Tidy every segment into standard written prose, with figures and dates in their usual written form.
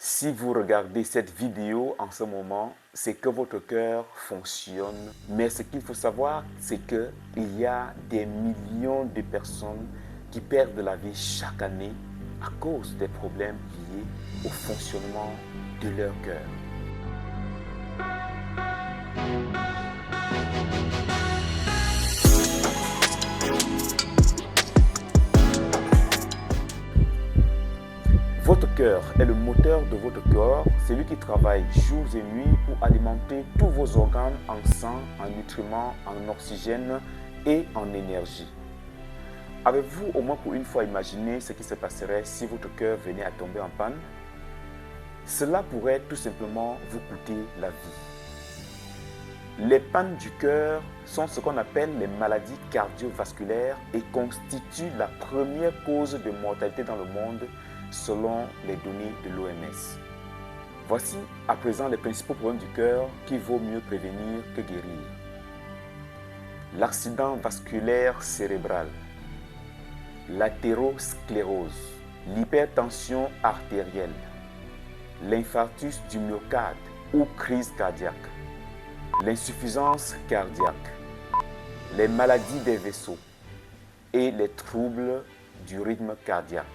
Si vous regardez cette vidéo en ce moment, c'est que votre cœur fonctionne. Mais ce qu'il faut savoir, c'est qu'il y a des millions de personnes qui perdent la vie chaque année à cause des problèmes liés au fonctionnement de leur cœur. Votre cœur est le moteur de votre corps, c'est lui qui travaille jours et nuits pour alimenter tous vos organes en sang, en nutriments, en oxygène et en énergie. Avez-vous au moins pour une fois imaginé ce qui se passerait si votre cœur venait à tomber en panne? Cela pourrait tout simplement vous coûter la vie. Les pannes du cœur sont ce qu'on appelle les maladies cardiovasculaires et constituent la première cause de mortalité dans le monde selon les données de l'OMS. Voici à présent les principaux problèmes du cœur qu'il vaut mieux prévenir que guérir. L'accident vasculaire cérébral, l'athérosclérose, l'hypertension artérielle, l'infarctus du myocarde ou crise cardiaque, l'insuffisance cardiaque, les maladies des vaisseaux et les troubles du rythme cardiaque.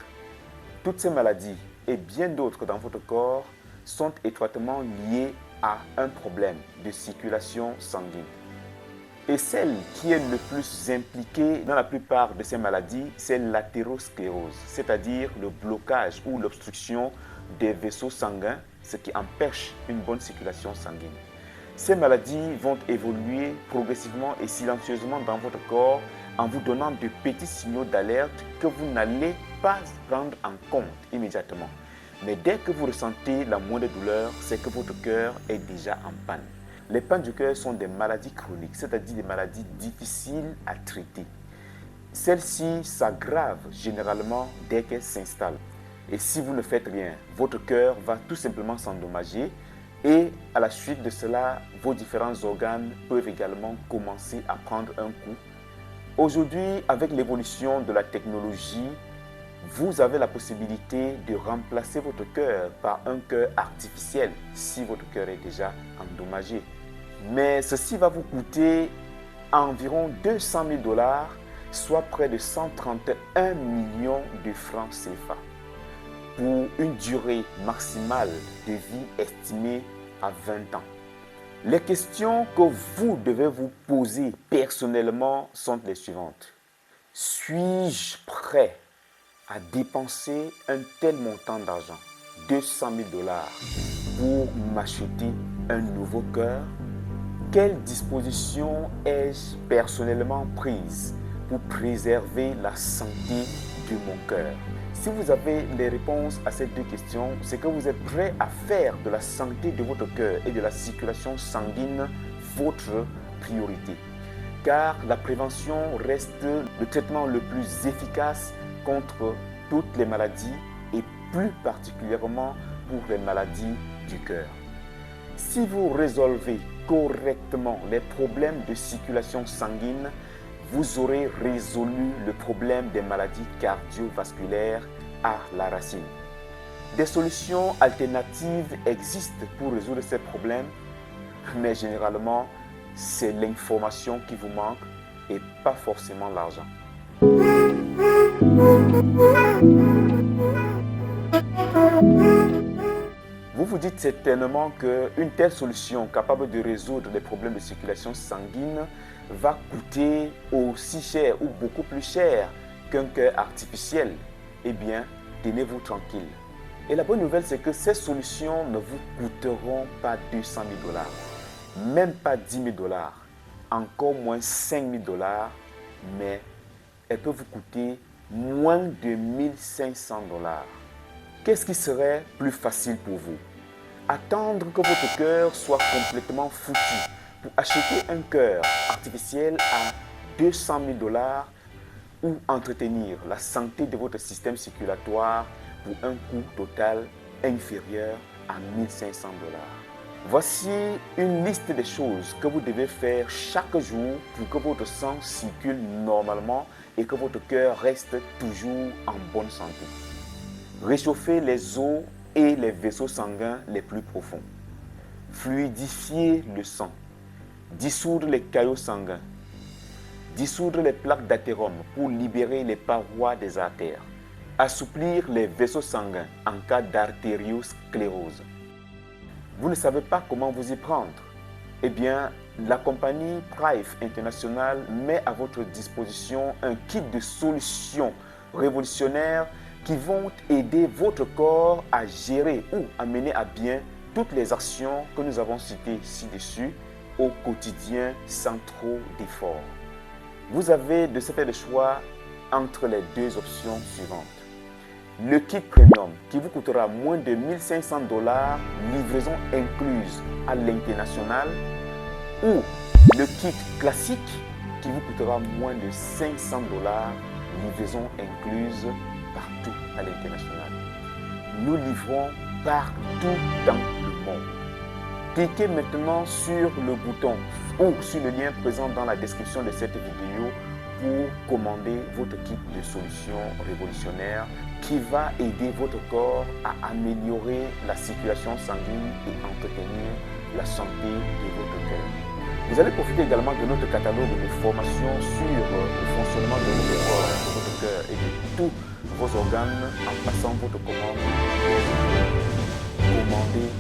Toutes ces maladies et bien d'autres dans votre corps sont étroitement liées à un problème de circulation sanguine. Et celle qui est le plus impliquée dans la plupart de ces maladies, c'est l'athérosclérose, c'est-à-dire le blocage ou l'obstruction des vaisseaux sanguins, ce qui empêche une bonne circulation sanguine. Ces maladies vont évoluer progressivement et silencieusement dans votre corps en vous donnant de petits signaux d'alerte que vous n'allez pas prendre en compte immédiatement. Mais dès que vous ressentez la moindre douleur, c'est que votre cœur est déjà en panne. Les pannes du cœur sont des maladies chroniques, c'est-à-dire des maladies difficiles à traiter. Celles-ci s'aggravent généralement dès qu'elles s'installent. Et si vous ne faites rien, votre cœur va tout simplement s'endommager et à la suite de cela, vos différents organes peuvent également commencer à prendre un coup. Aujourd'hui, avec l'évolution de la technologie, vous avez la possibilité de remplacer votre cœur par un cœur artificiel si votre cœur est déjà endommagé. Mais ceci va vous coûter environ 200 000 $, soit près de 131 millions de francs CFA, pour une durée maximale de vie estimée à 20 ans. Les questions que vous devez vous poser personnellement sont les suivantes. Suis-je prêt à dépenser un tel montant d'argent, 200 000 $, pour m'acheter un nouveau cœur? Quelles dispositions ai-je personnellement prises pour préserver la santé de mon cœur? Si vous avez les réponses à ces deux questions, c'est que vous êtes prêt à faire de la santé de votre cœur et de la circulation sanguine votre priorité. Car la prévention reste le traitement le plus efficace contre toutes les maladies et plus particulièrement pour les maladies du cœur. Si vous résolvez correctement les problèmes de circulation sanguine, vous aurez résolu le problème des maladies cardiovasculaires à la racine. Des solutions alternatives existent pour résoudre ces problèmes, mais généralement, c'est l'information qui vous manque et pas forcément l'argent. Vous vous dites certainement qu'une telle solution capable de résoudre les problèmes de circulation sanguine va coûter aussi cher ou beaucoup plus cher qu'un cœur artificiel. Eh bien, tenez-vous tranquille. Et la bonne nouvelle, c'est que ces solutions ne vous coûteront pas 200 000 $, même pas 10 000 $, encore moins 5 000 $, mais elles peuvent vous coûter moins de 1 500 $. Qu'est-ce qui serait plus facile pour vous? Attendre que votre cœur soit complètement foutu pour acheter un cœur artificiel à 200 000 $, ou entretenir la santé de votre système circulatoire pour un coût total inférieur à 1 500 $. Voici une liste des choses que vous devez faire chaque jour pour que votre sang circule normalement et que votre cœur reste toujours en bonne santé. Réchauffer les eaux et les vaisseaux sanguins les plus profonds. Fluidifier le sang, dissoudre les caillots sanguins, dissoudre les plaques d'athérome pour libérer les parois des artères, assouplir les vaisseaux sanguins en cas d'artériosclérose. Vous ne savez pas comment vous y prendre? Eh bien, la compagnie Prive International met à votre disposition un kit de solutions révolutionnaires qui vont aider votre corps à gérer ou à mener à bien toutes les actions que nous avons citées ci-dessus au quotidien sans trop d'efforts. Vous avez de ce fait le choix entre les deux options suivantes. Le kit premium qui vous coûtera moins de 1500 $, livraison incluse à l'international, ou le kit classique qui vous coûtera moins de 500 $, livraison incluse partout à l'international. Nous livrons partout dans le monde. Cliquez maintenant sur le bouton ou sur le lien présent dans la description de cette vidéo pour commander votre kit de solutions révolutionnaires qui va aider votre corps à améliorer la circulation sanguine et entretenir la santé de votre cœur. Vous allez profiter également de notre catalogue de formations sur le fonctionnement de votre corps, de votre cœur et de tous vos organes en passant votre commande. Commandez